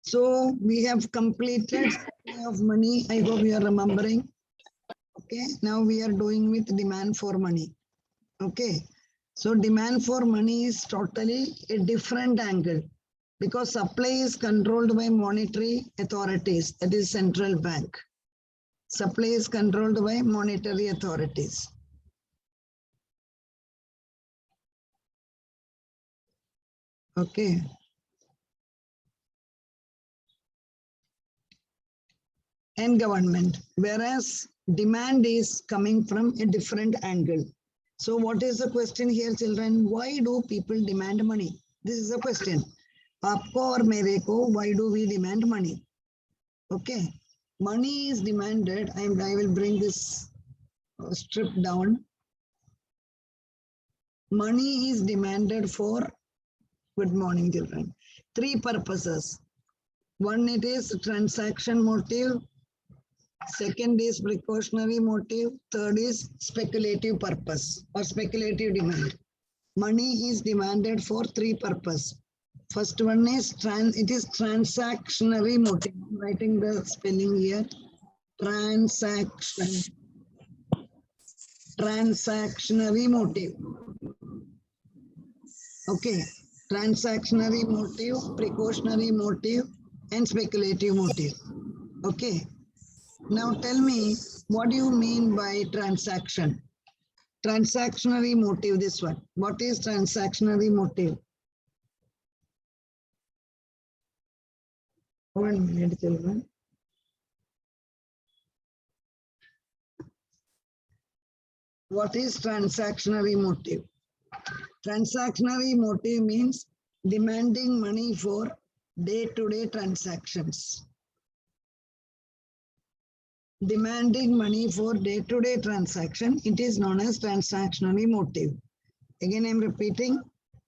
So we have completed supply of money. I hope you are remembering. Okay, now we are doing with demand for money. Okay, so demand for money is totally a different angle because supply is controlled by monetary authorities, that is central bank. Supply is controlled by monetary authorities. Okay. And government, whereas demand is coming from a different angle. So what is the question here, children? Why do people demand money? This is a question. Aapko aur mere ko, why do we demand money? Okay. Money is demanded, and I will bring this strip down. Money is demanded for, good morning, children, 3 purposes. One, it is transaction motive. Second is precautionary motive. Third is speculative purpose or speculative demand. Money is demanded for 3 purposes. First one is it is transactionary motive. I'm writing the spelling here. Transactionary motive. Okay. Transactionary motive, precautionary motive, and speculative motive. Okay. Now tell me, what do you mean by transaction? Transactionary motive, this one. What is transactionary motive? 1 minute, children. What is transactionary motive? Transactionary motive means demanding money for day-to-day transactions. Demanding money for day-to-day transaction, it is known as transactionary motive. Again, I am repeating,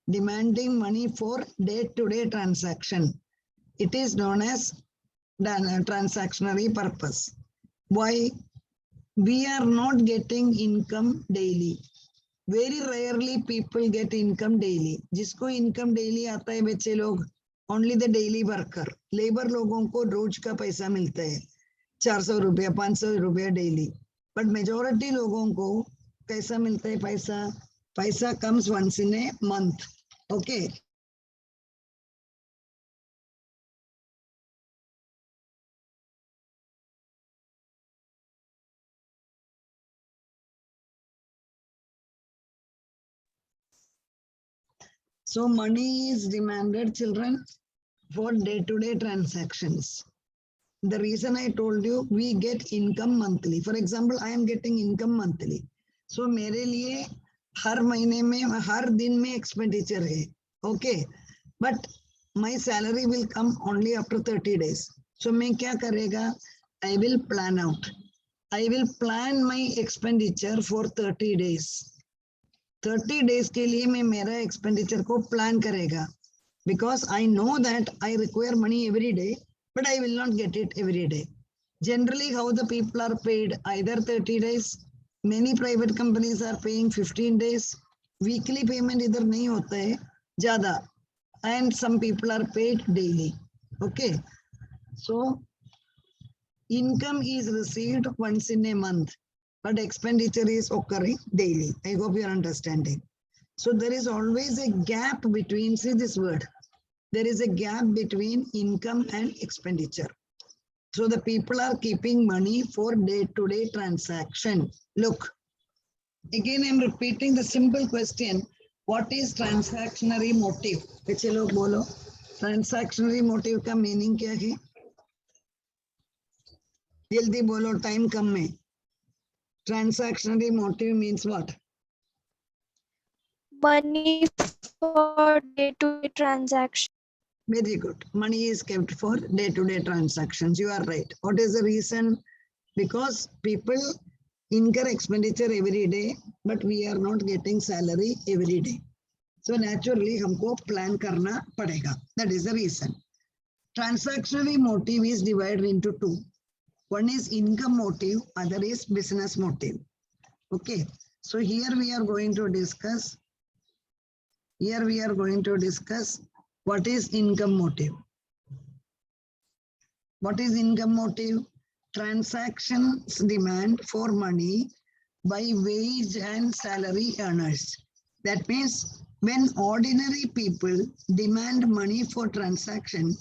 demanding money for day-to-day transaction. It is known as transactionary purpose. Why? We are not getting income daily. Very rarely people get income daily. जिसको income daily आता है बच्चे लोग, only the daily worker. Labor लोगों को रोज का पैसा मिलता है, 400 रुपया 500 रुपया डेली. बट मेजॉरिटी लोगों को कैसा मिलता है पैसा? पैसा comes once in a month. Okay. So money is demanded, children, for day-to-day transactions. The reason I told you, we get income monthly. For example, I am getting income monthly. So मेरे लिए हर महीने में, हर दिन में expenditure है. Okay. But my salary will come only after 30 days. So मैं क्या करेगा? I will plan out. I will plan my expenditure for 30 days. 30 days के लिए मैं मेरा expenditure को plan करेगा. Because I know that I require money every day, but I will not get it every day. Generally, how the people are paid, either 30 days, many private companies are paying 15 days. Weekly payment इधर नहीं होता है ज़्यादा, and some people are paid daily. Okay, so income is received once in a month, but expenditure is occurring daily. I hope you are understanding. So there is always a gap between, see this word, there is a gap between income and expenditure. So the people are keeping money for day-to-day transaction. Look, again I'm repeating the simple question. What is transactionary motive? बच्चे लोग बोलो, transactionary motive का meaning क्या है? जल्दी बोलो, time कम में. Transactionary motive means what? Money for day-to-day transaction. Very good. Money is kept for day-to-day transactions. You are right. What is the reason? Because people incur expenditure every day, but we are not getting salary every day. So naturally, हमको plan करना पड़ेगा. That is the reason. Transactionary motive is divided into 2. One is income motive, other is business motive. Okay. So here we are going to discuss. What is income motive. What is income motive? Transactions demand for money by wage and salary earners. That means when ordinary people demand money for transaction,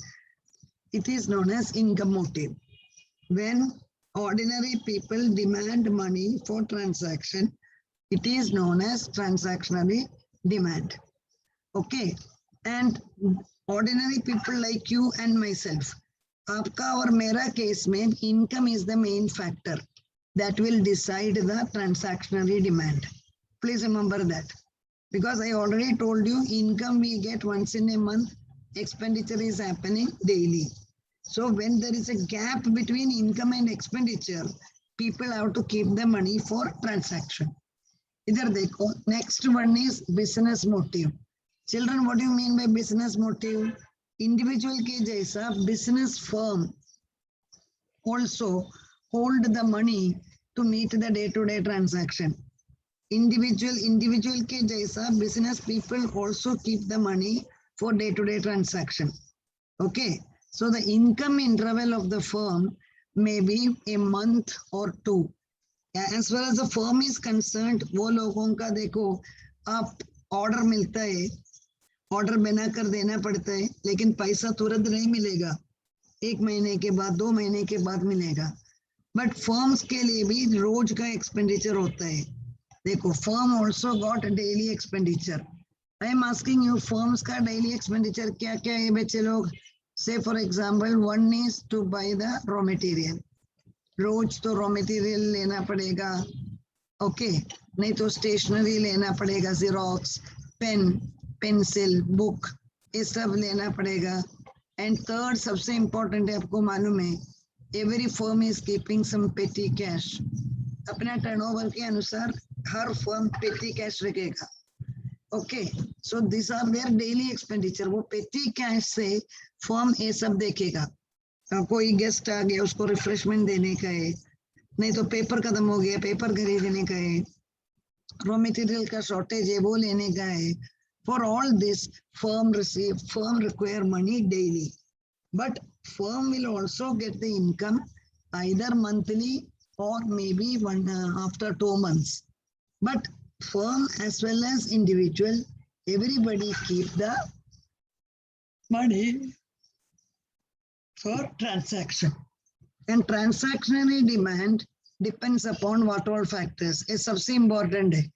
it is known as income motive. When ordinary people demand money for transaction, it is known as transactionary demand. Okay, and ordinary people like you and myself, आपका और मेरा case में income is the main factor that will decide the transactionary demand. Please remember that, because I already told you income we get once in a month, expenditure is happening daily. So when there is a gap between income and expenditure, people have to keep the money for transaction. Idhar dekho, next one is business motive. Children, what do you mean by business motive? Individual ke jaisa business firm also hold the money to meet the day-to-day transaction. Individual ke jaisa business people also keep the money for day-to-day transaction. Okay, so the income interval of the firm may be a month or two. As far as the firm is concerned, वो लोगों का देखो, आप order मिलता है, order बनाकर देना पड़ता है, लेकिन पैसा तुरंत नहीं मिलेगा, 1 महीने के बाद 2 महीने के बाद मिलेगा. बट फर्म्स के लिए भी रोज का एक्सपेंडिचर होता है. देखो, firm also got daily expenditure. I am asking you, firms का डेली एक्सपेंडिचर क्या क्या है बच्चे लोग? Say for example, one is to buy the raw material. रोज तो रॉ मटेरियल लेना पड़ेगा. ओके, नहीं तो स्टेशनरी लेना पड़ेगा, जेरोक्स, पेन, पेंसिल, बुक, ये सब लेना पड़ेगा. एंड थर्ड सबसे इंपॉर्टेंट है, आपको मालूम है, every firm is keeping some petty cash. अपना टर्नओवर के अनुसार हर फर्म पेटी कैश रखेगा. Okay, so this are their daily expenditure. वो पेटी कैश से फर्म ये सब देखेगा. कोई गेस्ट आ गया, उसको रिफ्रेशमेंट देने का है, नहीं तो पेपर खत्म हो गया, पेपर खरीदने का है, रॉ मटेरियल का शॉर्टेज है, वो लेने का है. For all this, firm require money daily. But firm will also get the income either monthly or maybe after 2 months. But firm as well as individual, everybody keep the money for transaction. And transactionary demand depends upon what all factors. It's सबसे important है.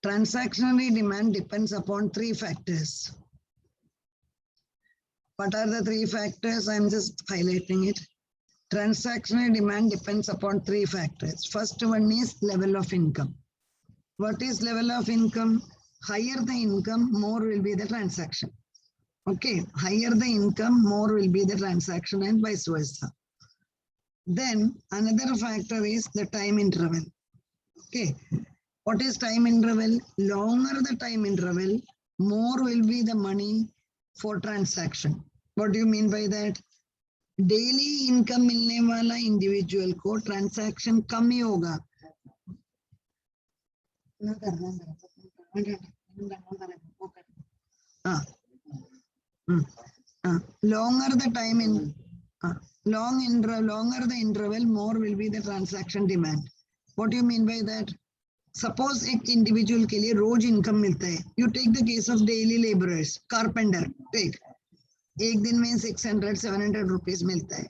Transactionary demand depends upon 3 factors. What are the 3 factors? I'm just highlighting it. Transactionary demand depends upon 3 factors. First one is level of income. What is level of income? Higher the income, more will be the transaction. Okay, higher the income, more will be the transaction, and vice versa. Then another factor is the time interval. Okay. What is time interval? Longer the time interval, more will be the money for transaction. What do you mean by that? Daily income मिलने वाला individual को transaction कम ही होगा. Longer the time in longer the interval, more will be the transaction demand. What do you mean by that? Suppose एक individual के लिए रोज income मिलता है. You take the case of daily labourers, carpenter, take, एक दिन में 600-700 rupees मिलता है.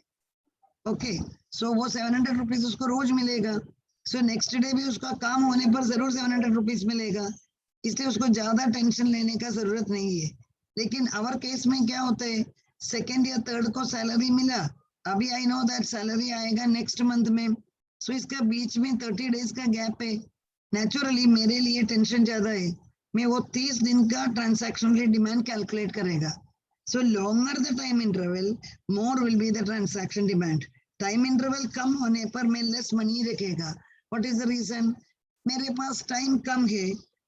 ओके, सो वो 700 रुपीज उसको रोज मिलेगा. सो नेक्स्ट डे भी उसका काम होने पर जरूर 700 रुपीज मिलेगा, इसलिए उसको ज्यादा टेंशन लेने का जरूरत नहीं है. लेकिन अवर केस में क्या होता है, सेकेंड या थर्ड को सैलरी मिला, अभी आई नो दैट सैलरी आएगा नेक्स्ट मंथ में, सो इसका बीच में 30 डेज का गैप है. नेचुरली मेरे लिए टेंशन ज्यादा है, मैं वो 30 दिन का ट्रांसैक्शनरी डिमांड कैलकुलेट करेगा. So longer the time interval, more will be the transaction demand. Time interval कम होने पर मैं लेस मनी रखेगा. What is the reason? मेरे पास टाइम कम है,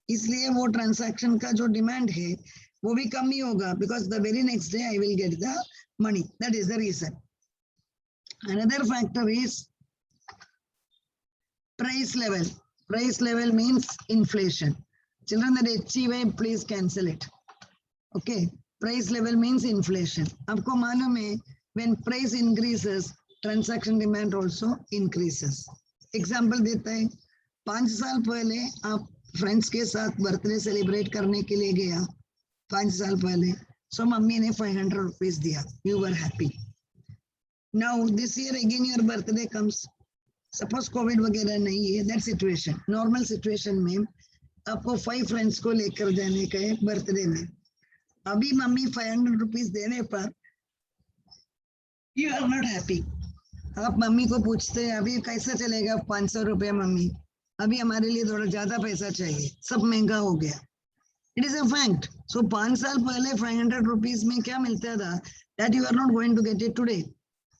इसलिए वो ट्रांसैक्शन का जो डिमांड है वो भी कम ही होगा, because the very next day I will get the money. That is the reason. Another factor is price level. Price level means inflation. Children, that HCY, please cancel it. Okay, price level means inflation. आपको मालूम है, when price increases, transaction demand also increases. Example देता है, 5 साल पहले आप friends के साथ बर्थडे सेलिब्रेट करने के लिए गया, 5 साल पहले, so मम्मी ने 500 रुपीस दिया, you were happy. Now this year again your birthday comes, suppose Covid वगैरह नहीं है, that situation, normal situation में आपको 5 फ्रेंड्स को लेकर जाने का है बर्थडे में, अभी मम्मी 500 रुपीस देने पर you are not happy. आप मम्मी को पूछते हैं अभी कैसा चलेगा 500 रुपया मम्मी, अभी हमारे लिए थोड़ा ज्यादा पैसा चाहिए, सब महंगा हो गया. It is a fact. So 5 साल पहले 500 रुपीस में क्या मिलता था, that you are not going to get it today.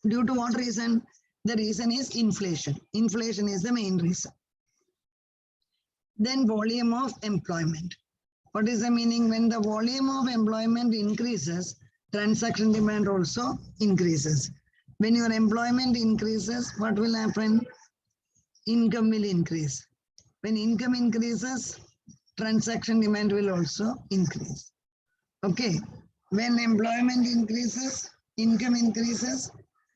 Due to what reason? The reason is inflation. Inflation is the main reason. Then volume of employment. What is the meaning? When the volume of employment increases, transaction demand also increases. When your employment increases, what will happen? Income will increase. When income increases, transaction demand will also increase. Okay. When employment increases, income increases,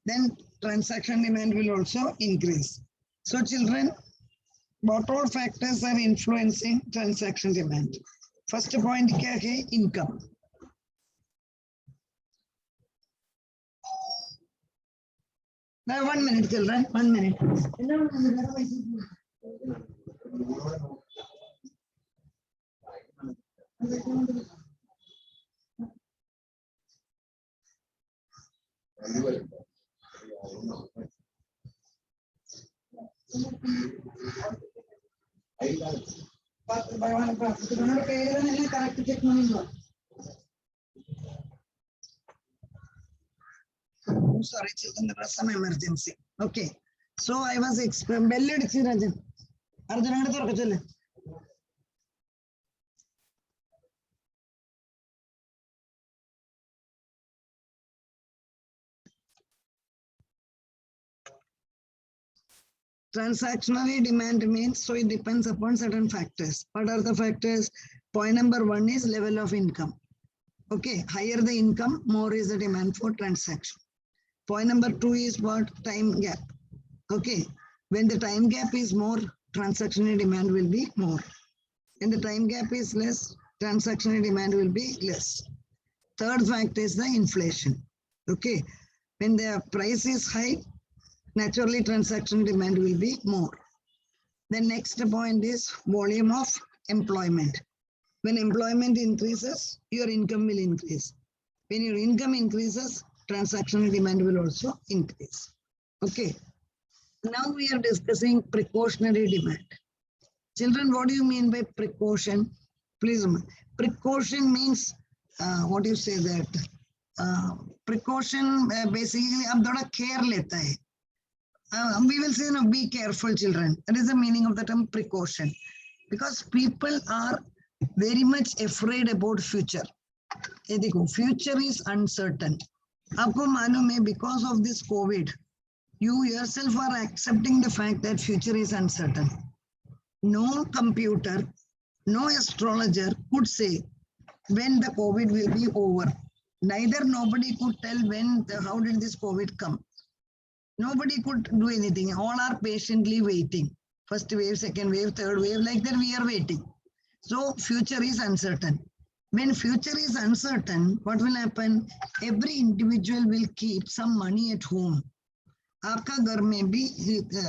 then transaction demand will also increase. So children, what all factors are influencing transaction demand? First point क्या है? Income. Now 1 minute children, 1 minute. Sorry children, there was some emergency. Okay. So I was explaining. Transactionary demand means, so it depends upon certain factors. What are the factors? Point number 1 is level of income. Okay, higher the income, more is the demand for transaction. Point number 2 is what? Time gap. Okay, when the time gap is more, transactional demand will be more. When the time gap is less, transactional demand will be less. Third fact is the inflation. Okay, when the price is high, naturally transaction demand will be more. The next point is volume of employment. When employment increases, your income will increase. When your income increases, transactional demand will also increase. Okay. Now we are discussing precautionary demand. Children, what do you mean by precaution? Please, precaution means, what do you say that? Precaution basically, ab thoda care leta hai. We will say, no, be careful, children. That is the meaning of the term precaution. Because people are very much afraid about future. Future is uncertain. Aapko malum hai, because of this COVID, you yourself are accepting the fact that future is uncertain. No computer, no astrologer could say when the COVID will be over. Neither nobody could tell when, how did this COVID come. Nobody could do anything. All are patiently waiting. First wave, second wave, third wave, like that we are waiting. So future is uncertain. When future is uncertain, what will happen? Every individual will keep some money at home. आपका घर में भी,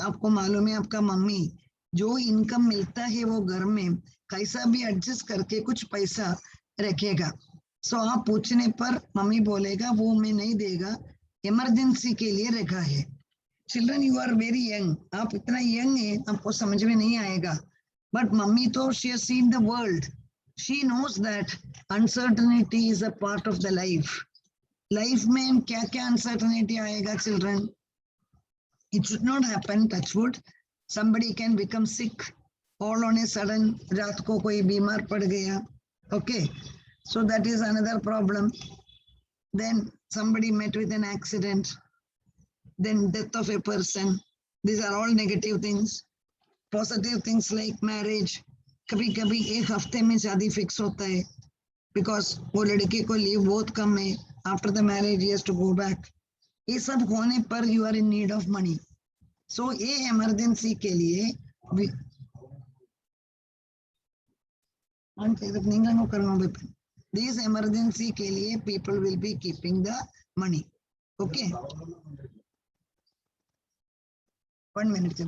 आपको मालूम है आपका mummy जो income मिलता है वो घर में कैसा भी एडजस्ट करके कुछ पैसा रखेगा. सो आप पूछने पर मम्मी बोलेगा वो मैं नहीं देगा, इमरजेंसी के लिए रखा है. Children, you are very young, आप इतना यंग है, आपको समझ में नहीं आएगा. बट मम्मी तो she has seen the world, she knows that uncertainty is a part of the life. Life में क्या क्या अनसर्टेनिटी आएगा children? It should not happen, touch wood. Somebody can become sick all on a sudden. रात को कोई बीमार पड़ गया. Okay, so that is another problem. Then somebody met with an accident. Then death of a person. These are all negative things. Positive things like marriage. कभी कभी एक हफ्ते में शादी फिक्स होता है because वो लड़के को लीव बहुत कम है. After the marriage he has to go back. ये सब होने पर you are in need of money. So ये emergency के लिए this emergency के लिए people will be keeping the money. Okay. 1 minute.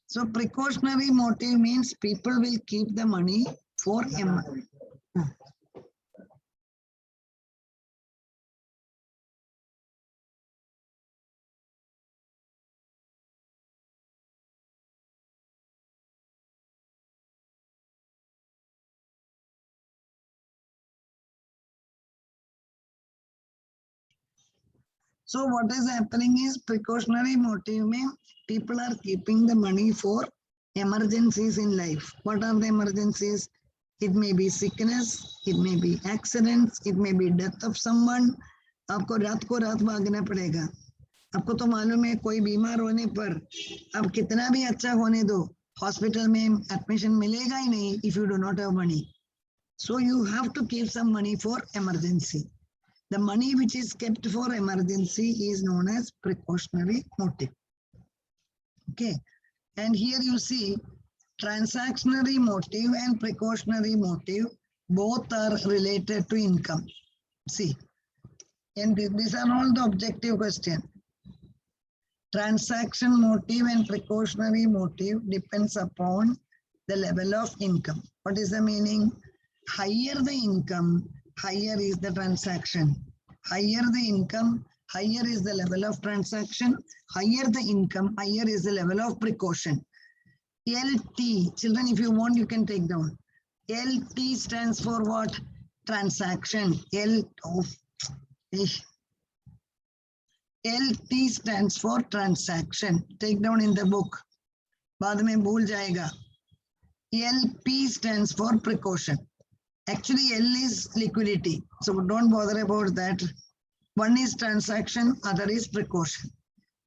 So precautionary motive means people will keep the money for emergency. So what is happening is precautionary motive means people are keeping the money for emergencies in life. What are the emergencies? It may be sickness, it may be accidents, it may be death of someone. आपको रात को रात भागना पड़ेगा. आपको तो मालूम है कोई बीमार होने पर आप कितना भी अच्छा होने दो, हॉस्पिटल में एडमिशन मिलेगा ही नहीं if you do not have money. So you have to keep some money for emergency. The money which is kept for emergency is known as precautionary motive. Okay, and here you see transactionary motive and precautionary motive both are related to income. See, and these are all the objective question. Transaction motive and precautionary motive depends upon the level of income. What is the meaning? Higher the income, higher is the transaction. Higher the income, higher is the level of transaction. Higher the income, higher is the level of precaution. LT, children, if you want, you can take down. LT stands for what? Transaction. LT stands for transaction. Take down in the book. बाद में भूल जाएगा. LP stands for precaution. Actually, L is liquidity. So don't bother about that. One is transaction, other is precaution.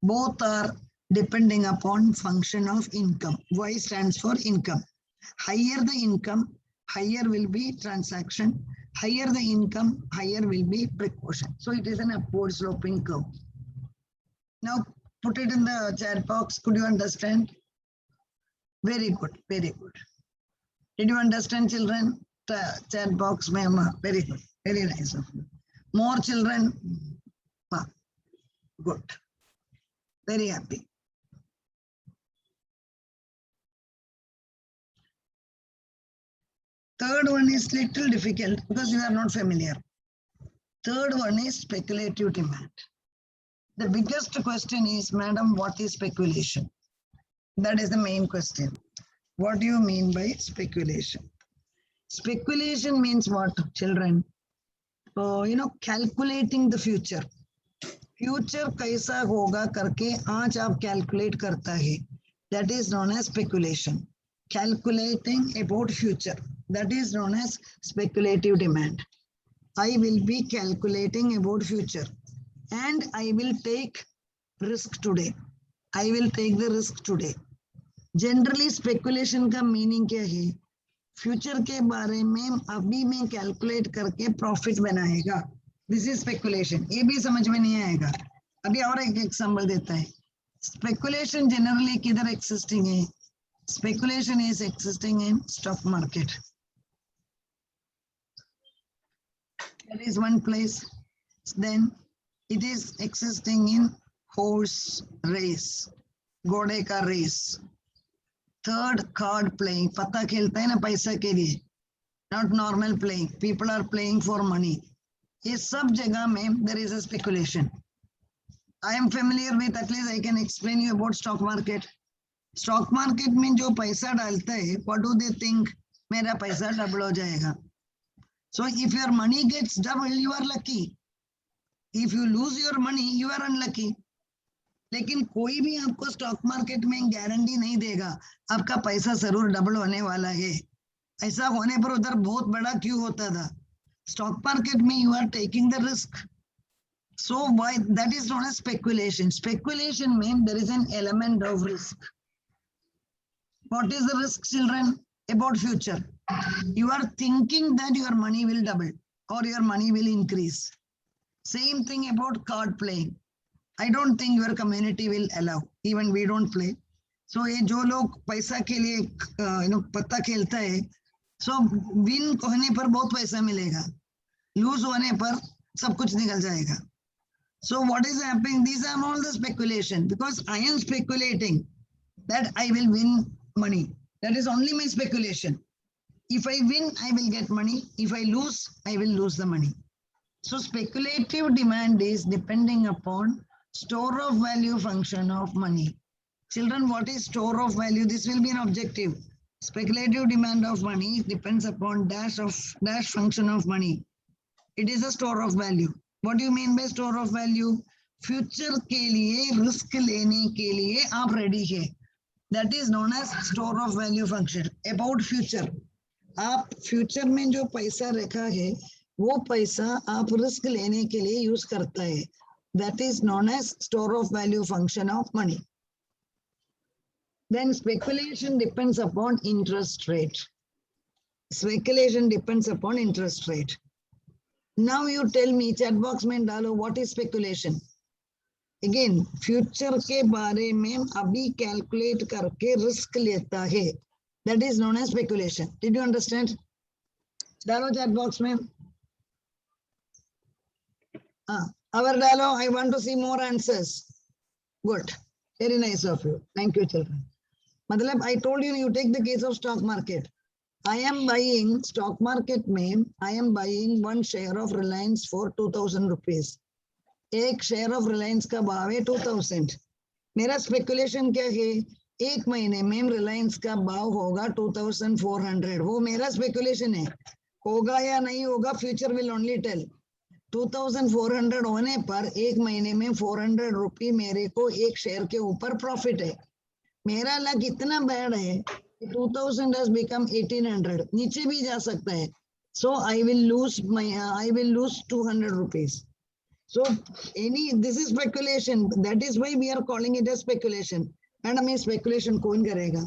Both are depending upon function of income. Y stands for income. Higher the income, higher will be transaction. Higher the income, higher will be precaution. So it is an upward sloping curve. Now put it in the chat box. Could you understand? Very good, very good. Did you understand, children? Chat box, ma'am. Very good, very nice. More children? Good. Very happy. Third one is little difficult because you are not familiar. Third one is speculative demand. The biggest question is, madam, what is speculation? That is the main question. What do you mean by speculation? Speculation means what, children? Calculating the future. Future kaisa hoga karke aaj aap calculate karta hai. That is known as speculation. Calculating about future. That is known as speculative demand. I will be calculating about future and I will take risk today. I will take the risk today. Generally speculation का meaning क्या है? Future के बारे में अभी में calculate करके profit बनाएगा. This is speculation. ये भी समझ में नहीं आएगा. अभी और एक एग्जांपल देता है. स्पेकुलेशन जनरली किधर एक्सिस्टिंग है? Speculation is existing in stock market. That is one place. Then it is existing in horse race, घोड़े का रेस. Third, card playing. पत्ता खेलता है ना पैसा के लिए. Not normal playing. People are playing for money. ये सब जगह में there is a speculation. I am familiar with, at least I can explain you about stock market. Stock market में जो पैसा डालता है, what do they think? मेरा पैसा डबल हो जाएगा. So if your money gets double, you are lucky. If you lose your money, you are unlucky. लेकिन कोई भी आपको स्टॉक मार्केट में गारंटी नहीं देगा आपका पैसा जरूर डबल होने वाला है. ऐसा होने पर उधर बहुत बड़ा क्यों होता था. स्टॉक मार्केट में you are taking the risk. So why that is known as speculation. Speculation mean there is an element of risk. What is the risk, children? about future. You are thinking that your money will double or your money will increase. Same thing about card playing. I don't think your community will allow. Even we don't play. So ये जो लोग पैसा के लिए पत्ता खेलता है, so win होने पर बहुत पैसा मिलेगा, lose होने पर सब कुछ निकल जाएगा. So what is happening? These are all the speculation, because I am speculating that I will win money. That is only my speculation. If I win, I will get money. If I lose, I will lose the money. So speculative demand is depending upon store of value function of money. Children, what is store of value? This will be an objective. Speculative demand of money depends upon dash function of money. It is a store of value. What do you mean by store of value? Future के लिए risk लेने के लिए आप ready है. That is known as store of value function. About future. आप future में जो पैसा रखा है, वो पैसा आप risk लेने के लिए use करता है. That is known as store of value function of money. Then speculation depends upon interest rate. Speculation depends upon interest rate. Now you tell me, chat box में डालो, what is speculation? Again, future के बारे में अभी calculate करके risk लेता है. That is known as speculation. Did you understand? डालो chat box में. Our डालो, I want to see more answers. Good. Very nice of you. Thank you, children. मतलब I told you, you take the case of stock market. I am buying stock market में, I am buying one share of Reliance for 2000 rupees. एक share of Reliance का भाव है 2000. मेरा speculation क्या है? एक महीने में Reliance का भाव होगा 2400. वो मेरा speculation है. होगा या नहीं होगा, future will only tell. 2400 होने पर एक महीने में 400 रुपये मेरे को एक शेयर के ऊपर प्रॉफिट है. मेरा लक इतना बैड है, 2000 has become 1800. नीचे भी जा सकता है. So I will lose 200 rupees. So this is speculation. That is why we are calling it as speculation. And हमें speculation कौन करेगा?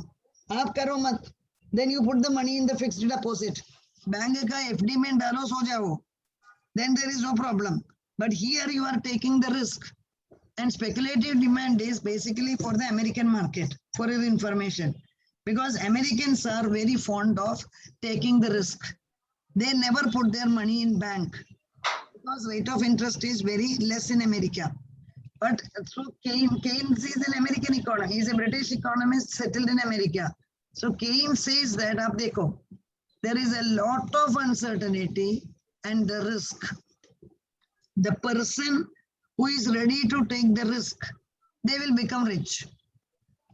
आप करो मत. Then you put the money in the fixed deposit. Bank का FD में डालो, सो जाओ. Then there is no problem. But here you are taking the risk. And speculative demand is basically for the American market, for your information. Because Americans are very fond of taking the risk. They never put their money in bank. Because rate of interest is very less in America. But so Keynes is an American economist. He is a British economist settled in America. So Keynes says that, ab dekho, there is a lot of uncertainty and the risk. The person who is ready to take the risk, they will become rich.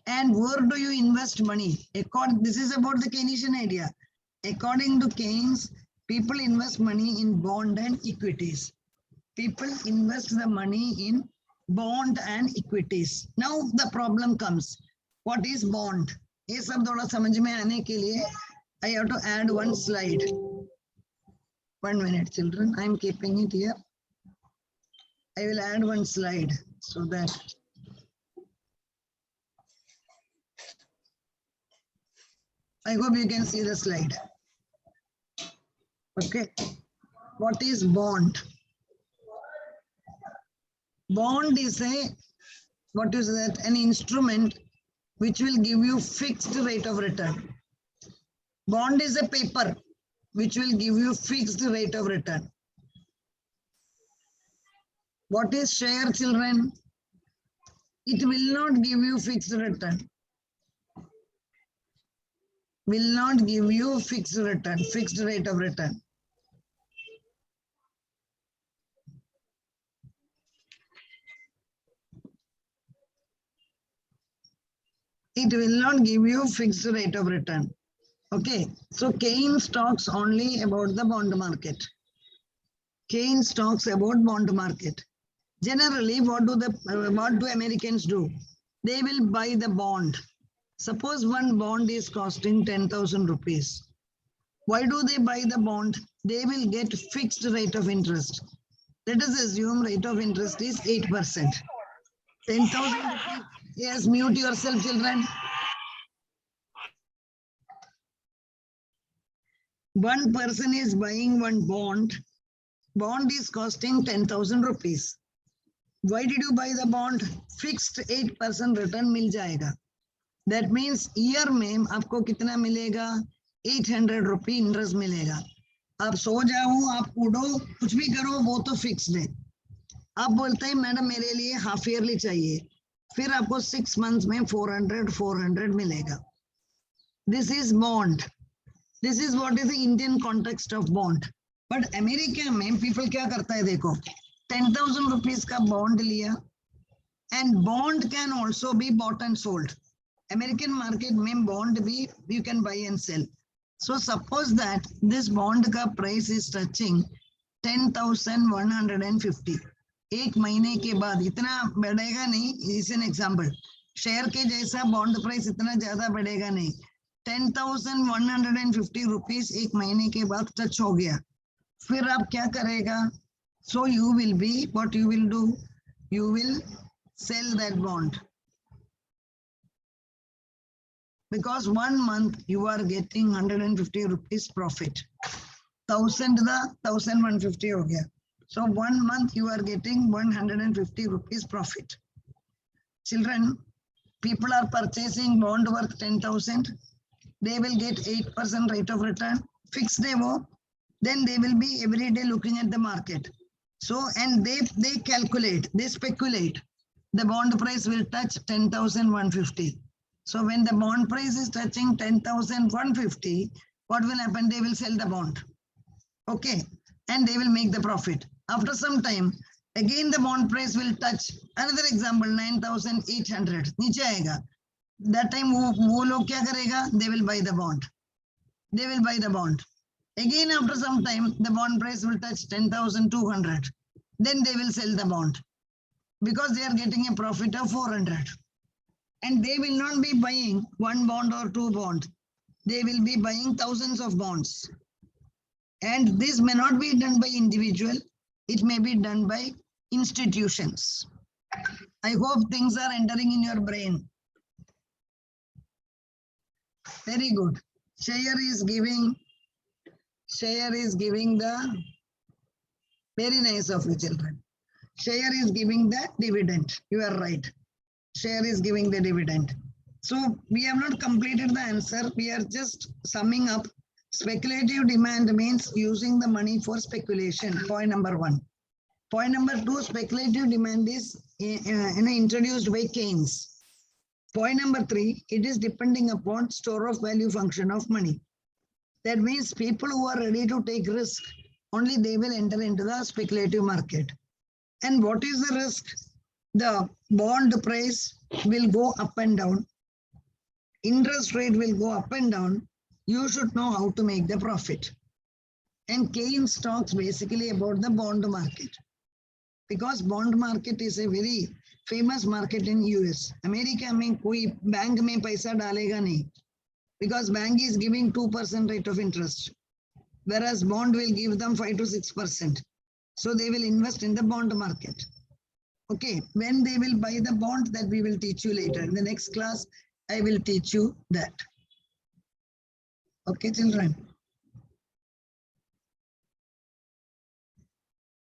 And where do you invest money? This is about the Keynesian idea. According to Keynes, people invest money in bond and equities. People invest the money in bond and equities. Now the problem comes. What is bond? ये सब थोड़ा समझ में आने के लिए I have to add one slide. 1 minute, children. I am keeping it here. I will add one slide so that I hope you can see the slide. Okay. What is bond? Bond is what is that? An instrument which will give you fixed rate of return. Bond is a paper which will give you fixed rate of return. What is share, children? It will not give you fixed return. Will not give you fixed return, fixed rate of return. It will not give you fixed rate of return. Okay, so Keynes talks only about the bond market. Keynes talks about bond market. Generally, what do Americans do? They will buy the bond. Suppose one bond is costing 10,000 rupees. Why do they buy the bond? They will get fixed rate of interest. Let us assume rate of interest is 8%. 10,000 rupees. Yes, mute yourself, children. One person is buying one bond. Bond is costing 10,000 rupees. Why did you buy the bond? Fixed 8% return मिल जाएगा. That means year में आपको कितना मिलेगा? 800 रुपये interest मिलेगा. आप सो जाओ, आप उड़ो, कुछ भी करो, वो तो फिक्स्ड है. आप बोलते हैं मैडम मेरे लिए हाफ ईयरली चाहिए, फिर आपको 6 months में 400 मिलेगा. This is bond. This is what is the Indian context of bond. But America में people क्या करता है देखो, 10,000 rupees का bond लिया, and bond can also be bought and sold. American market में bond भी you can buy and sell. So suppose that this bond का price is touching 10,150. एक महीने के बाद इतना बढ़ेगा नहीं. इस एन एग्जाम्पल, शेयर के जैसा बॉन्ड प्राइस इतना ज्यादा बढ़ेगा नहीं. 10,150 रुपीज एक महीने के बाद टच हो गया, फिर आप क्या करेगा? So you will be, what you will do? You will sell that bond. Because 1 month you are getting 150 rupees profit. 1,000 the 1,150 हो गया. So 1 month you are getting 150 rupees profit. Children, people are purchasing bond worth 10,000. They will get 8% rate of return. Fixed day wo. Then they will be every day looking at the market. So, and they calculate, they speculate. The bond price will touch 10,150. So when the bond price is touching 10,150, what will happen? They will sell the bond. Okay. And they will make the profit. After some time, again the bond price will touch, another example, 9,800. नीचे आएगा. That time वो लोग क्या करेगा? They will buy the bond. They will buy the bond. Again, after some time, the bond price will touch 10,200. Then they will sell the bond because they are getting a profit of 400. And they will not be buying one bond or two bonds. They will be buying thousands of bonds. And this may not be done by individual. It may be done by institutions. I hope things are entering in your brain. Very good. Share is giving the, very nice of you children. Share is giving the dividend. You are right. Share is giving the dividend. So we have not completed the answer. We are just summing up. Speculative demand means using the money for speculation. Point number 1. Point number 2, speculative demand is introduced by Keynes. Point number 3, it is depending upon store of value function of money. That means people who are ready to take risk, only they will enter into the speculative market. And what is the risk? The bond price will go up and down. Interest rate will go up and down. You should know how to make the profit. And Keynes talks basically about the bond market. Because bond market is a very famous market in US. America में कोई bank में पैसा डालेगा नहीं. Because bank is giving 2% rate of interest. Whereas bond will give them 5 to 6%. So they will invest in the bond market. Okay, when they will buy the bond, that we will teach you later. In the next class, I will teach you that. Okay, children.